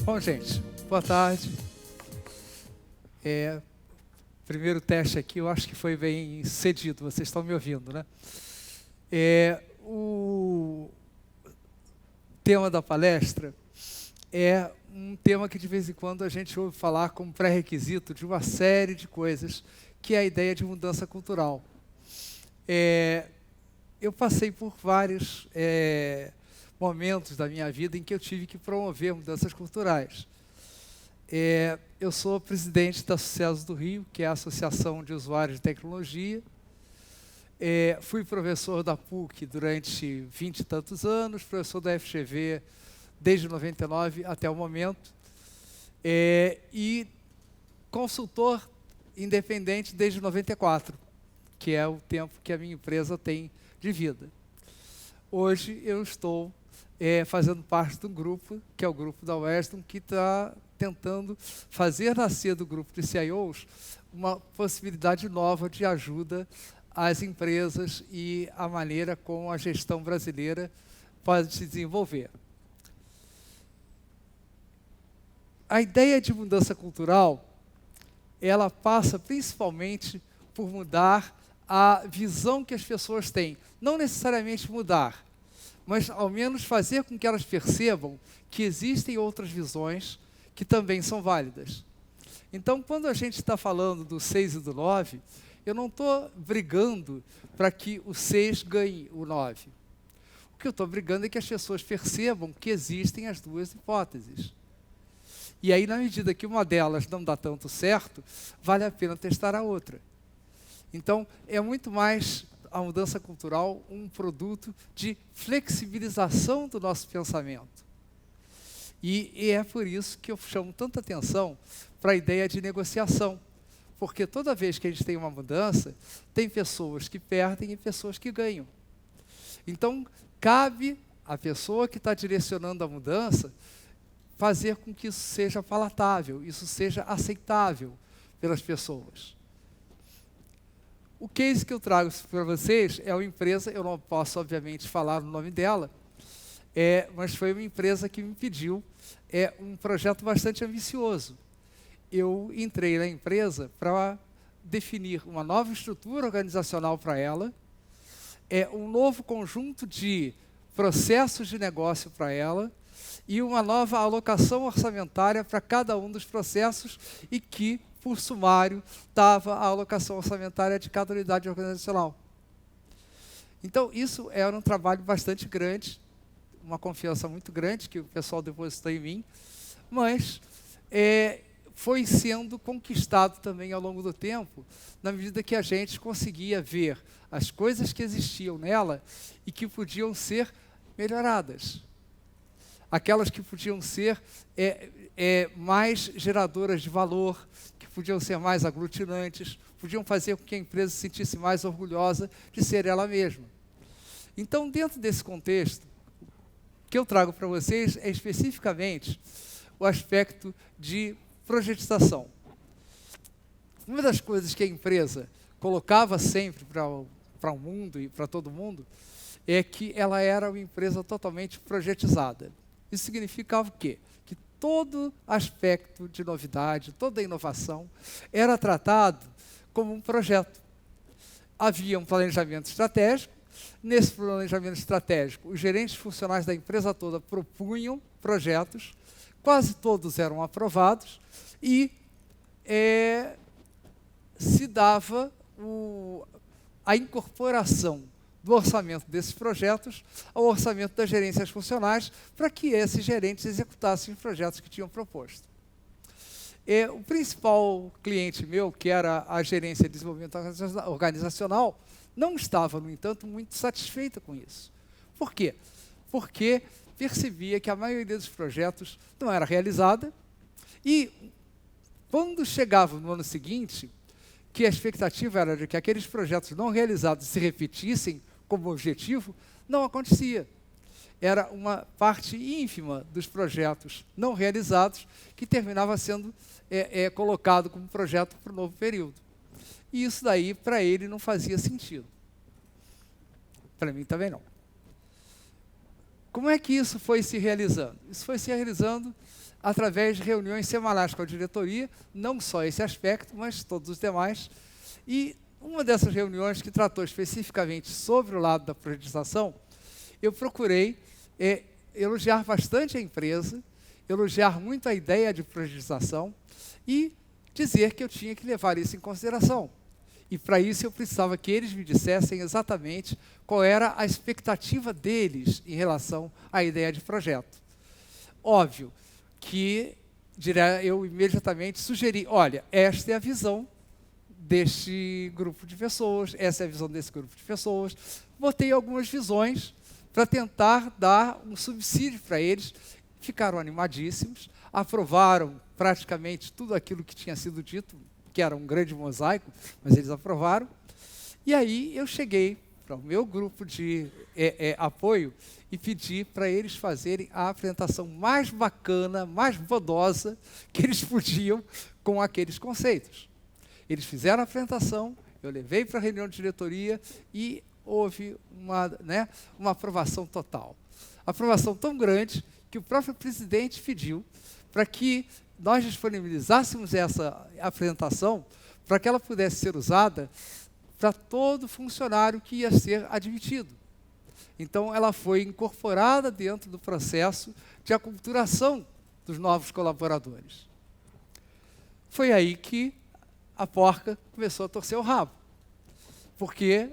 Bom, gente, boa tarde. Primeiro teste aqui, eu acho que foi bem cedido, vocês estão me ouvindo, né? O tema da palestra é um tema que de vez em quando a gente ouve falar como pré-requisito de uma série de coisas, que é a ideia de mudança cultural. Eu passei por vários momentos da minha vida em que eu tive que promover mudanças culturais. Eu sou presidente da Sucesso do Rio, que é a Associação de Usuários de Tecnologia. Fui professor da PUC durante 20 e tantos anos, professor da FGV desde 99 até o momento, e consultor independente desde 94, que é o tempo que a minha empresa tem de vida. Hoje eu estou fazendo parte de um grupo, que é o grupo da Weston, que está tentando fazer nascer do grupo de CIOs uma possibilidade nova de ajuda às empresas e a maneira como a gestão brasileira pode se desenvolver. A ideia de mudança cultural, ela passa principalmente por mudar a visão que as pessoas têm. Não necessariamente mudar, mas ao menos fazer com que elas percebam que existem outras visões que também são válidas. Então, quando a gente está falando do 6 e do 9, eu não estou brigando para que o 6 ganhe o 9. O que eu estou brigando é que as pessoas percebam que existem as duas hipóteses. E aí, na medida que uma delas não dá tanto certo, vale a pena testar a outra. Então, é muito mais a mudança cultural um produto de flexibilização do nosso pensamento. E é por isso que eu chamo tanta atenção para a ideia de negociação. Porque toda vez que a gente tem uma mudança, tem pessoas que perdem e pessoas que ganham. Então, cabe à pessoa que está direcionando a mudança fazer com que isso seja palatável, isso seja aceitável pelas pessoas. O case que eu trago para vocês é uma empresa, eu não posso, obviamente, falar o nome dela, mas foi uma empresa que me pediu um projeto bastante ambicioso. Eu entrei na empresa para definir uma nova estrutura organizacional para ela, um novo conjunto de processos de negócio para ela e uma nova alocação orçamentária para cada um dos processos e que, por sumário, dava a alocação orçamentária de cada unidade organizacional. Então, isso era um trabalho bastante grande, uma confiança muito grande que o pessoal depositou em mim, mas foi sendo conquistado também ao longo do tempo, na medida que a gente conseguia ver as coisas que existiam nela e que podiam ser melhoradas. Aquelas que podiam ser mais geradoras de valor, que podiam ser mais aglutinantes, podiam fazer com que a empresa se sentisse mais orgulhosa de ser ela mesma. Então, dentro desse contexto, o que eu trago para vocês é especificamente o aspecto de projetização. Uma das coisas que a empresa colocava sempre para o mundo e para todo mundo é que ela era uma empresa totalmente projetizada. Isso significava o quê? Que todo aspecto de novidade, toda inovação, era tratado como um projeto. Havia um planejamento estratégico. Nesse planejamento estratégico, os gerentes funcionais da empresa toda propunham projetos, quase todos eram aprovados, e se dava a incorporação do orçamento desses projetos ao orçamento das gerências funcionais para que esses gerentes executassem os projetos que tinham proposto. O principal cliente meu, que era a gerência de desenvolvimento organizacional, não estava, no entanto, muito satisfeita com isso. Por quê? Porque percebia que a maioria dos projetos não era realizada e, quando chegava no ano seguinte, que a expectativa era de que aqueles projetos não realizados se repetissem como objetivo, não acontecia. Era uma parte ínfima dos projetos não realizados que terminava sendo colocado como projeto para o novo período. E isso daí, para ele, não fazia sentido. Para mim também não. Como é que isso foi se realizando? Isso foi se realizando através de reuniões semanais com a diretoria, não só esse aspecto, mas todos os demais. E uma dessas reuniões que tratou especificamente sobre o lado da projetização, eu procurei elogiar bastante a empresa, elogiar muito a ideia de projetização e dizer que eu tinha que levar isso em consideração. E para isso eu precisava que eles me dissessem exatamente qual era a expectativa deles em relação à ideia de projeto. Óbvio que eu imediatamente sugeri, olha, esta é a visão deste grupo de pessoas, essa é a visão desse grupo de pessoas. Botei algumas visões para tentar dar um subsídio para eles. Ficaram animadíssimos, aprovaram praticamente tudo aquilo que tinha sido dito, que era um grande mosaico, mas eles aprovaram. E aí eu cheguei para o meu grupo de apoio e pedi para eles fazerem a apresentação mais bacana, mais bondosa que eles podiam com aqueles conceitos. Eles fizeram a apresentação, eu levei para a reunião de diretoria e houve uma aprovação total. Aprovação tão grande que o próprio presidente pediu para que nós disponibilizássemos essa apresentação para que ela pudesse ser usada para todo funcionário que ia ser admitido. Então, ela foi incorporada dentro do processo de aculturação dos novos colaboradores. Foi aí que a porca começou a torcer o rabo, porque,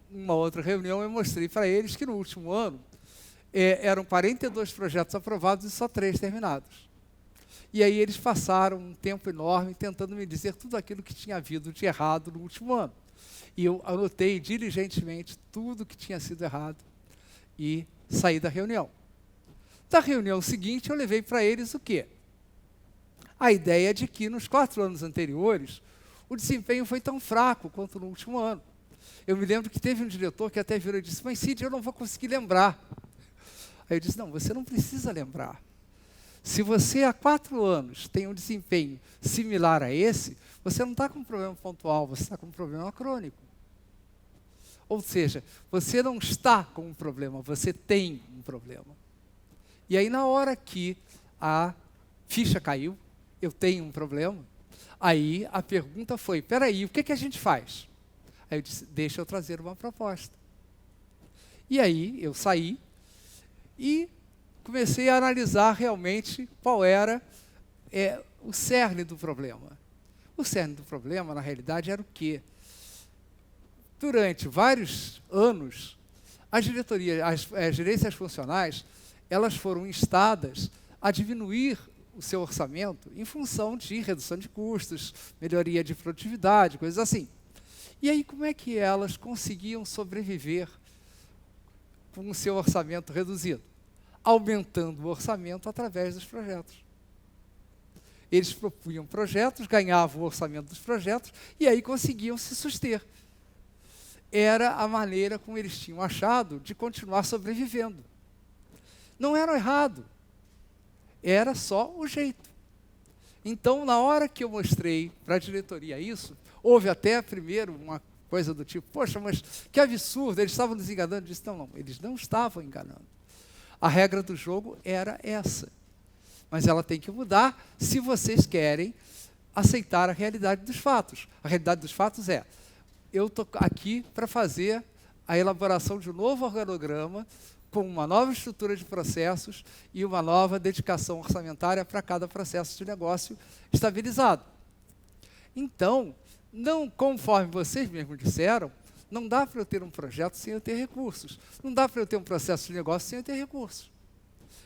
em uma outra reunião, eu mostrei para eles que no último ano eram 42 projetos aprovados e só 3 terminados. E aí eles passaram um tempo enorme tentando me dizer tudo aquilo que tinha havido de errado no último ano. E eu anotei diligentemente tudo que tinha sido errado e saí da reunião. Da reunião seguinte, eu levei para eles o quê? A ideia de que nos 4 anos anteriores, o desempenho foi tão fraco quanto no último ano. Eu me lembro que teve um diretor que até virou e disse, mas Cid, eu não vou conseguir lembrar. Aí eu disse, não, você não precisa lembrar. Se você há 4 anos tem um desempenho similar a esse, você não está com um problema pontual, você está com um problema crônico. Ou seja, você não está com um problema, você tem um problema. E aí, na hora que a ficha caiu, eu tenho um problema, aí a pergunta foi, peraí, o que a gente faz? Aí eu disse, deixa eu trazer uma proposta. E aí eu saí e comecei a analisar realmente qual era o cerne do problema. O cerne do problema, na realidade, era o quê? Durante vários anos, as gerências funcionais, elas foram instadas a diminuir o seu orçamento em função de redução de custos, melhoria de produtividade, coisas assim. E aí, como é que elas conseguiam sobreviver com o seu orçamento reduzido? Aumentando o orçamento através dos projetos. Eles propunham projetos, ganhavam o orçamento dos projetos e aí conseguiam se suster. Era a maneira como eles tinham achado de continuar sobrevivendo. Não era errado, era só o jeito. Então, na hora que eu mostrei para a diretoria isso, houve até primeiro uma coisa do tipo, poxa, mas que absurdo, eles estavam nos enganando. Eu disse, não, eles não estavam enganando. A regra do jogo era essa. Mas ela tem que mudar se vocês querem aceitar a realidade dos fatos. A realidade dos fatos é, eu estou aqui para fazer a elaboração de um novo organograma com uma nova estrutura de processos e uma nova dedicação orçamentária para cada processo de negócio estabilizado. Então, não conforme vocês mesmos disseram, não dá para eu ter um projeto sem eu ter recursos. Não dá para eu ter um processo de negócio sem eu ter recursos.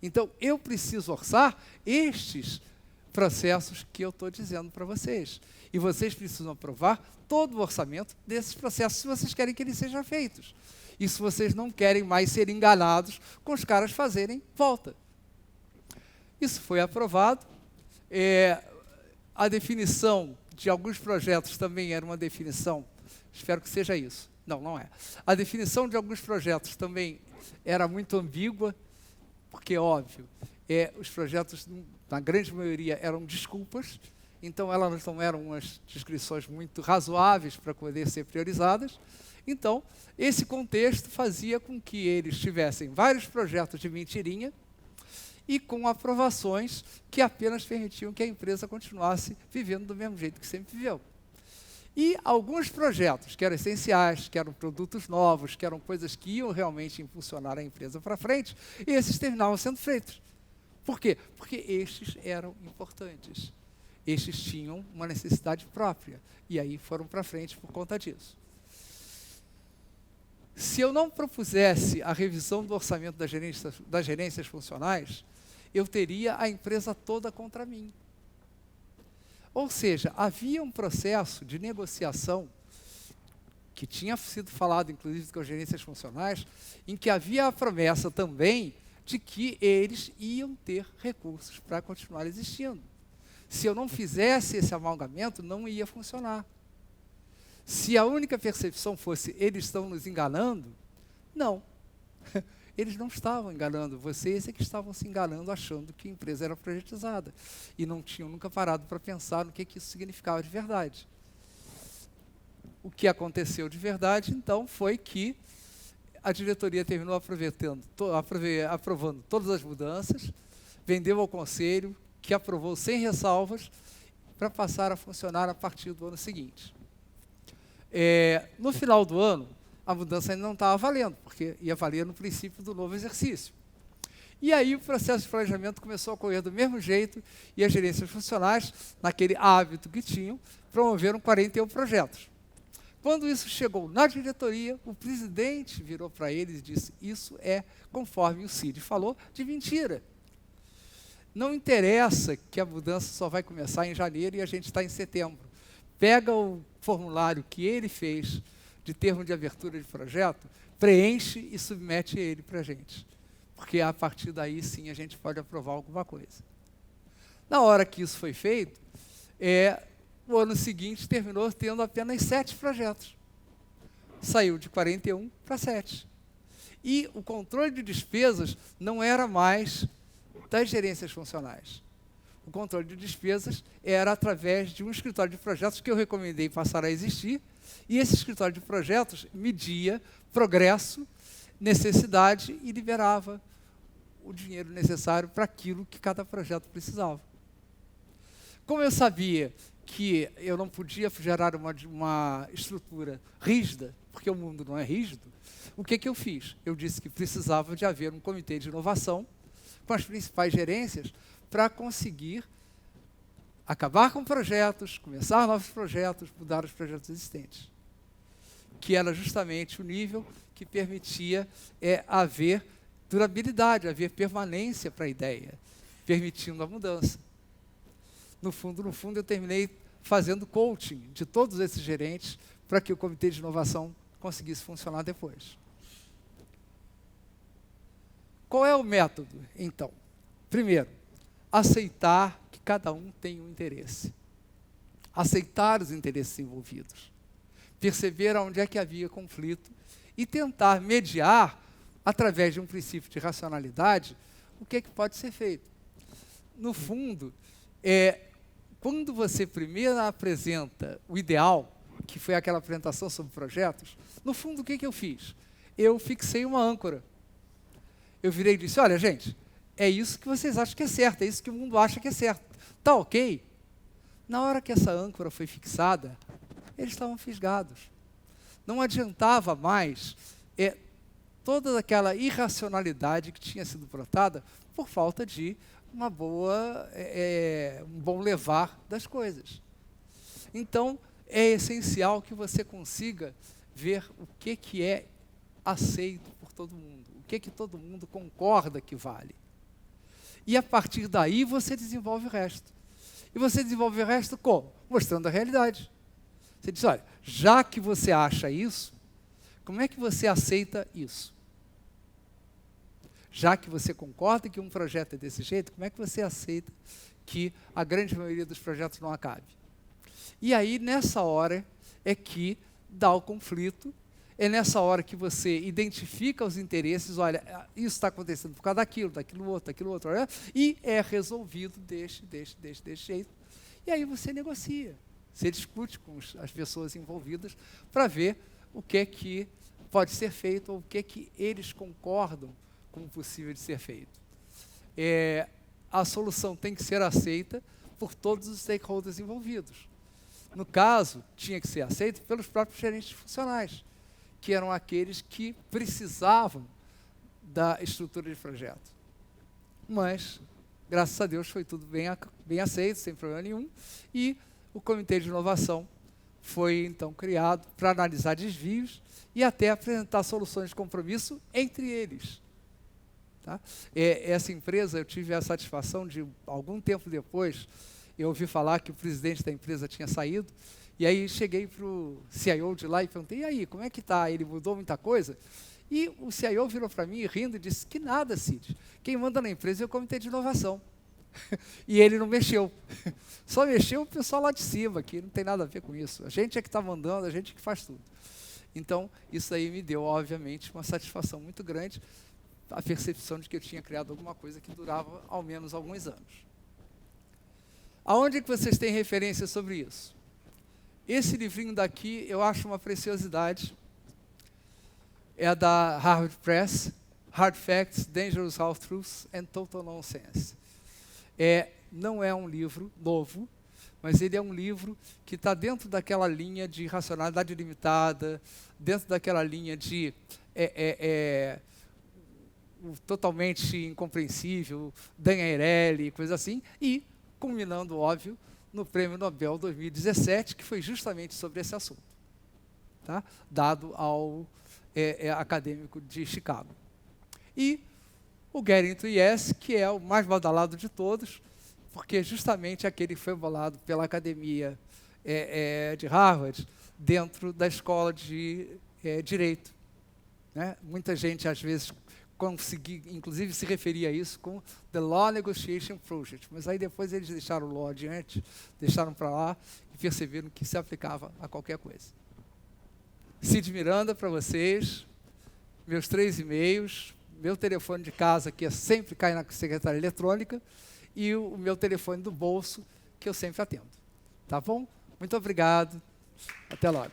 Então, eu preciso orçar estes processos que eu estou dizendo para vocês. E vocês precisam aprovar todo o orçamento desses processos se vocês querem que eles sejam feitos. E se vocês não querem mais ser enganados com os caras fazerem volta. Isso foi aprovado. A definição de alguns projetos também era uma definição, espero que seja isso. Não, não é. A definição de alguns projetos também era muito ambígua, porque, óbvio, os projetos, na grande maioria, eram desculpas, então elas não eram umas descrições muito razoáveis para poder ser priorizadas. Então, esse contexto fazia com que eles tivessem vários projetos de mentirinha e com aprovações que apenas permitiam que a empresa continuasse vivendo do mesmo jeito que sempre viveu. E alguns projetos que eram essenciais, que eram produtos novos, que eram coisas que iam realmente impulsionar a empresa para frente, esses terminavam sendo feitos. Por quê? Porque estes eram importantes. Estes tinham uma necessidade própria. E aí foram para frente por conta disso. Se eu não propusesse a revisão do orçamento das gerências funcionais, eu teria a empresa toda contra mim. Ou seja, havia um processo de negociação que tinha sido falado, inclusive, com as gerências funcionais, em que havia a promessa também de que eles iam ter recursos para continuar existindo. Se eu não fizesse esse amalgamento, não ia funcionar. Se a única percepção fosse eles estão nos enganando, não. Eles não estavam enganando vocês, é que estavam se enganando achando que a empresa era projetizada. E não tinham nunca parado para pensar no que isso significava de verdade. O que aconteceu de verdade, então, foi que a diretoria terminou aprovando todas as mudanças, vendeu ao conselho, que aprovou sem ressalvas, para passar a funcionar a partir do ano seguinte. No final do ano, a mudança ainda não estava valendo, porque ia valer no princípio do novo exercício. E aí o processo de planejamento começou a correr do mesmo jeito, e as gerências funcionais, naquele hábito que tinham, promoveram 41 projetos. Quando isso chegou na diretoria, o presidente virou para eles e disse: isso é, conforme o Cid falou, de mentira. Não interessa que a mudança só vai começar em janeiro e a gente está em setembro. Pega o formulário que ele fez de termo de abertura de projeto, preenche e submete ele para a gente. Porque a partir daí, sim, a gente pode aprovar alguma coisa. Na hora que isso foi feito, o ano seguinte terminou tendo apenas 7 projetos. Saiu de 41 para 7. E o controle de despesas não era mais das gerências funcionais. O controle de despesas era através de um escritório de projetos que eu recomendei passar a existir, e esse escritório de projetos media progresso, necessidade e liberava o dinheiro necessário para aquilo que cada projeto precisava. Como eu sabia que eu não podia gerar uma estrutura rígida, porque o mundo não é rígido, o que eu fiz? Eu disse que precisava de haver um comitê de inovação com as principais gerências para conseguir acabar com projetos, começar novos projetos, mudar os projetos existentes. Que era justamente o nível que permitia haver durabilidade, haver permanência para a ideia, permitindo a mudança. No fundo, eu terminei fazendo coaching de todos esses gerentes para que o comitê de inovação conseguisse funcionar depois. Qual é o método, então? Primeiro, aceitar que cada um tem um interesse. Aceitar os interesses envolvidos. Perceber onde é que havia conflito e tentar mediar, através de um princípio de racionalidade, o que pode ser feito. No fundo, quando você primeiro apresenta o ideal, que foi aquela apresentação sobre projetos, no fundo, o que eu fiz? Eu fixei uma âncora. Eu virei e disse: olha, gente, é isso que vocês acham que é certo, é isso que o mundo acha que é certo. Tá ok? Na hora que essa âncora foi fixada, eles estavam fisgados. Não adiantava mais toda aquela irracionalidade que tinha sido brotada por falta de um bom levar das coisas. Então, é essencial que você consiga ver o que é aceito por todo mundo, o que todo mundo concorda que vale. E, a partir daí, você desenvolve o resto. E você desenvolve o resto como? Mostrando a realidade. Você diz: olha, já que você acha isso, como é que você aceita isso? Já que você concorda que um projeto é desse jeito, como é que você aceita que a grande maioria dos projetos não acabe? E aí, nessa hora, é que dá o conflito, é nessa hora que você identifica os interesses: olha, isso está acontecendo por causa daquilo outro, e é resolvido deste jeito. E aí você negocia, você discute com as pessoas envolvidas para ver o que é que pode ser feito, ou o que é que eles concordam como possível de ser feito. A solução tem que ser aceita por todos os stakeholders envolvidos. No caso, tinha que ser aceito pelos próprios gerentes funcionais, que eram aqueles que precisavam da estrutura de projeto. Mas, graças a Deus, foi tudo bem aceito, sem problema nenhum, e o Comitê de Inovação foi, então, criado para analisar desvios e até apresentar soluções de compromisso entre eles. Tá? Essa empresa, eu tive a satisfação de, algum tempo depois, eu ouvi falar que o presidente da empresa tinha saído, e aí cheguei para o CIO de lá e perguntei, e aí, como é que está? Ele mudou muita coisa? E o CIO virou para mim rindo e disse, que nada, Cid, quem manda na empresa é o Comitê de Inovação. E ele não mexeu. Só mexeu o pessoal lá de cima, que não tem nada a ver com isso. A gente é que está mandando, a gente é que faz tudo. Então, isso aí me deu, obviamente, uma satisfação muito grande, a percepção de que eu tinha criado alguma coisa que durava ao menos alguns anos. Aonde que vocês têm referência sobre isso? Esse livrinho daqui eu acho uma preciosidade. É da Harvard Press, Hard Facts, Dangerous Half-Truths and Total Nonsense. Não é um livro novo, mas ele é um livro que está dentro daquela linha de racionalidade limitada, dentro daquela linha de totalmente incompreensível, Dan Ariely, coisa assim, e culminando, óbvio, no Prêmio Nobel 2017, que foi justamente sobre esse assunto, tá? Dado ao acadêmico de Chicago. E o Getting to Yes, que é o mais badalado de todos, porque justamente aquele que foi bolado pela academia de Harvard, dentro da escola de Direito. Né? Muita gente, às vezes, inclusive se referia a isso com The Law Negotiation Project, mas aí depois eles deixaram o law adiante, deixaram para lá e perceberam que se aplicava a qualquer coisa. Cid Miranda, para vocês, meus 3 e-mails, meu telefone de casa, que sempre cai na secretária eletrônica, e o meu telefone do bolso, que eu sempre atendo. Tá bom? Muito obrigado. Até logo.